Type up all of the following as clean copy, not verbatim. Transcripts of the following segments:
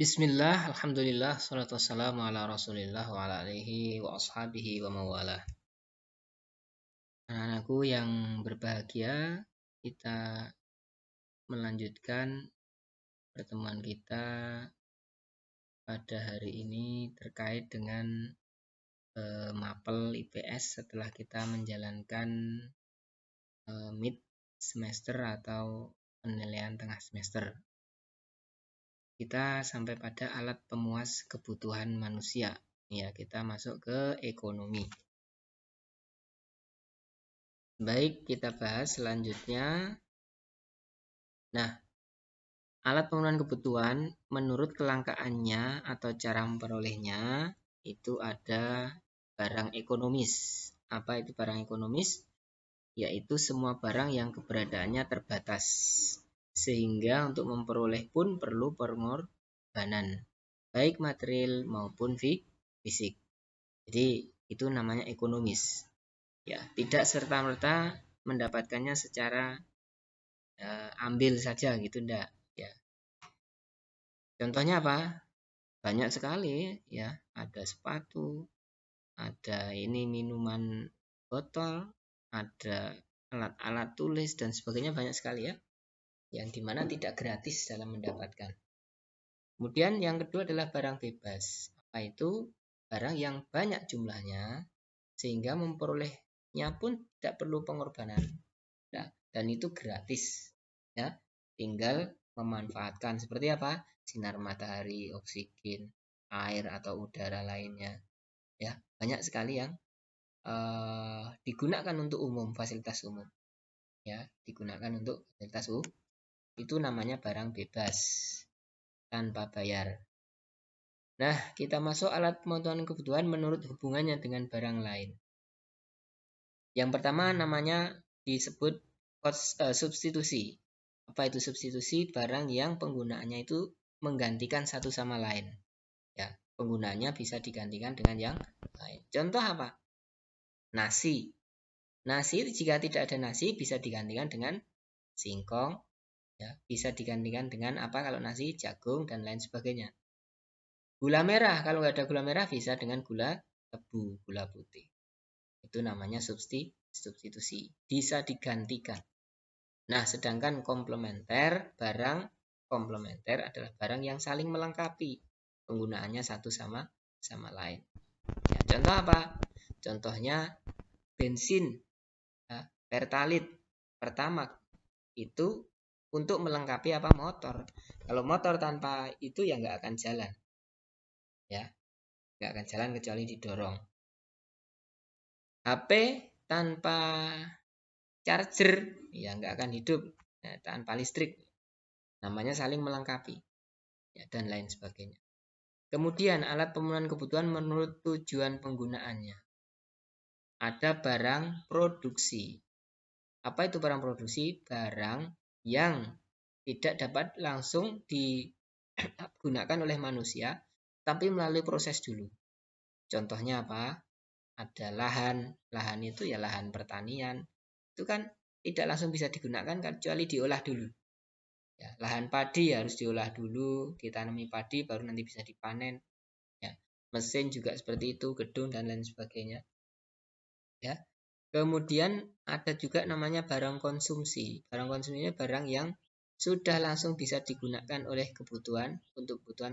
Bismillah, alhamdulillah, salatu wassalamu ala rasulillah wa ala alihi wa ashabihi wa mawalah. Anak-anakku yang berbahagia, kita melanjutkan pertemuan kita pada hari ini terkait dengan mapel IPS setelah kita menjalankan mid semester atau penilaian tengah semester. Kita sampai pada alat pemuas kebutuhan manusia. Ya, kita masuk ke ekonomi. Baik, kita bahas selanjutnya. Nah, alat pemenuhan kebutuhan menurut kelangkaannya atau cara memperolehnya itu ada barang ekonomis. Apa itu barang ekonomis? Yaitu semua barang yang keberadaannya terbatas. Sehingga untuk memperoleh pun perlu pengorbanan, baik material maupun fisik. Jadi, itu namanya ekonomis. Ya, tidak serta-merta mendapatkannya secara ambil saja gitu, enggak ya. Contohnya apa? Banyak sekali ya, ada sepatu, ada ini minuman botol, ada alat-alat tulis dan sebagainya, banyak sekali ya, yang dimana tidak gratis dalam mendapatkan. Kemudian yang kedua adalah barang bebas. Apa itu? Barang yang banyak jumlahnya sehingga memperolehnya pun tidak perlu pengorbanan. Nah, dan itu gratis ya, tinggal memanfaatkan seperti apa? Sinar matahari, oksigen, air atau udara lainnya ya. Banyak sekali yang digunakan untuk umum, fasilitas umum ya, digunakan untuk fasilitas umum. Itu namanya barang bebas tanpa bayar. Nah, kita masuk alat pemenuhan kebutuhan menurut hubungannya dengan barang lain. Yang pertama namanya disebut substitusi. Apa itu substitusi? Barang yang penggunaannya itu menggantikan satu sama lain. Ya, penggunaannya bisa digantikan dengan yang lain. Contoh apa? Nasi. Nasi jika tidak ada nasi bisa digantikan dengan singkong. Ya, bisa digantikan dengan apa kalau nasi? Jagung dan lain sebagainya. Gula merah, kalau nggak ada gula merah bisa dengan gula tebu, gula putih. Itu namanya substitusi. Bisa digantikan. Nah, sedangkan komplementer, barang komplementer adalah barang yang saling melengkapi. Penggunaannya satu sama lain. Ya, contoh apa? Contohnya bensin, ya, pertalite, pertamax. Itu untuk melengkapi apa? Motor. Kalau motor tanpa itu ya nggak akan jalan. Ya, nggak akan jalan kecuali didorong. HP tanpa charger ya nggak akan hidup ya, tanpa listrik. Namanya saling melengkapi ya, dan lain sebagainya. Kemudian alat pemenuhan kebutuhan menurut tujuan penggunaannya. Ada barang produksi. Apa itu barang produksi? Barang yang tidak dapat langsung digunakan oleh manusia, tapi melalui proses dulu. Contohnya apa? Ada lahan. Lahan itu ya lahan pertanian. Itu kan tidak langsung bisa digunakan kecuali diolah dulu. Ya, lahan padi harus diolah dulu, ditanami padi baru nanti bisa dipanen. Ya, mesin juga seperti itu, gedung dan lain sebagainya. Ya. Kemudian ada juga namanya barang konsumsi. Barang konsumsi ini barang yang sudah langsung bisa digunakan oleh kebutuhan untuk kebutuhan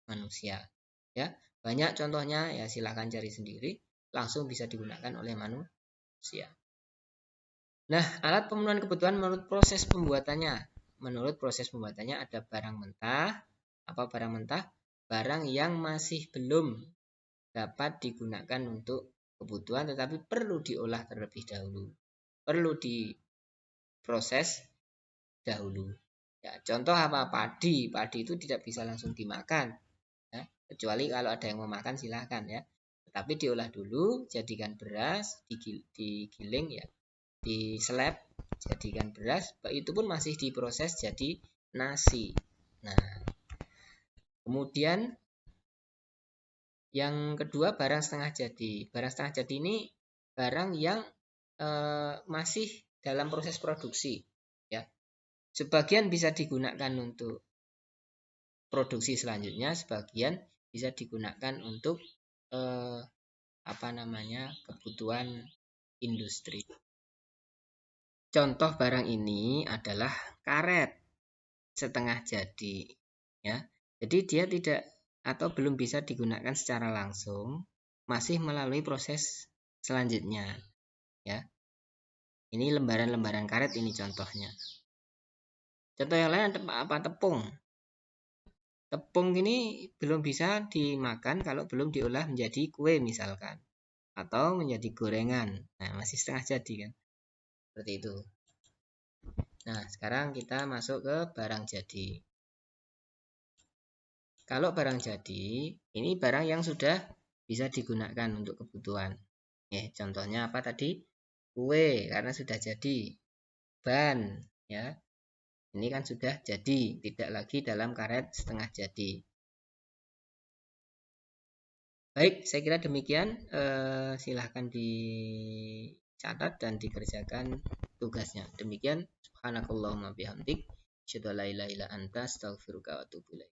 manusia. Ya, banyak contohnya ya, silakan cari sendiri. Langsung bisa digunakan oleh manusia. Nah, alat pemenuhan kebutuhan menurut proses pembuatannya. Menurut proses pembuatannya ada barang mentah. Apa barang mentah? Barang yang masih belum dapat digunakan untuk kebutuhan tetapi perlu diolah terlebih dahulu. Perlu diproses dahulu. Ya, contoh apa? Padi. Padi itu tidak bisa langsung dimakan. Ya, kecuali kalau ada yang mau makan silahkan ya. Tetapi diolah dulu, jadikan beras, digiling ya, diseleb, jadikan beras, itu pun masih diproses jadi nasi. Nah, kemudian yang kedua barang setengah jadi. Barang setengah jadi ini barang yang masih dalam proses produksi. Ya, sebagian bisa digunakan untuk produksi selanjutnya sebagian bisa digunakan untuk kebutuhan industri. Contoh barang ini adalah karet setengah jadi, ya. Jadi dia tidak atau belum bisa digunakan secara langsung, masih melalui proses selanjutnya, ya. Ini lembaran-lembaran karet ini contohnya. Contoh yang lain apa? Tepung. Tepung ini belum bisa dimakan kalau belum diolah menjadi kue misalkan, atau menjadi gorengan. Nah, masih setengah jadi kan. Seperti itu. Nah, sekarang kita masuk ke barang jadi. Kalau barang jadi, ini barang yang sudah bisa digunakan untuk kebutuhan. Contohnya apa tadi? Kue, karena sudah jadi. Ban, ya. Ini kan sudah jadi, tidak lagi dalam karet setengah jadi. Baik, saya kira demikian. Silahkan dicatat dan dikerjakan tugasnya. Demikian. Subhanakallahumma bihamdik. Asyhadu an la ilaha illa anta astaghfiruka wa atubu ilaik.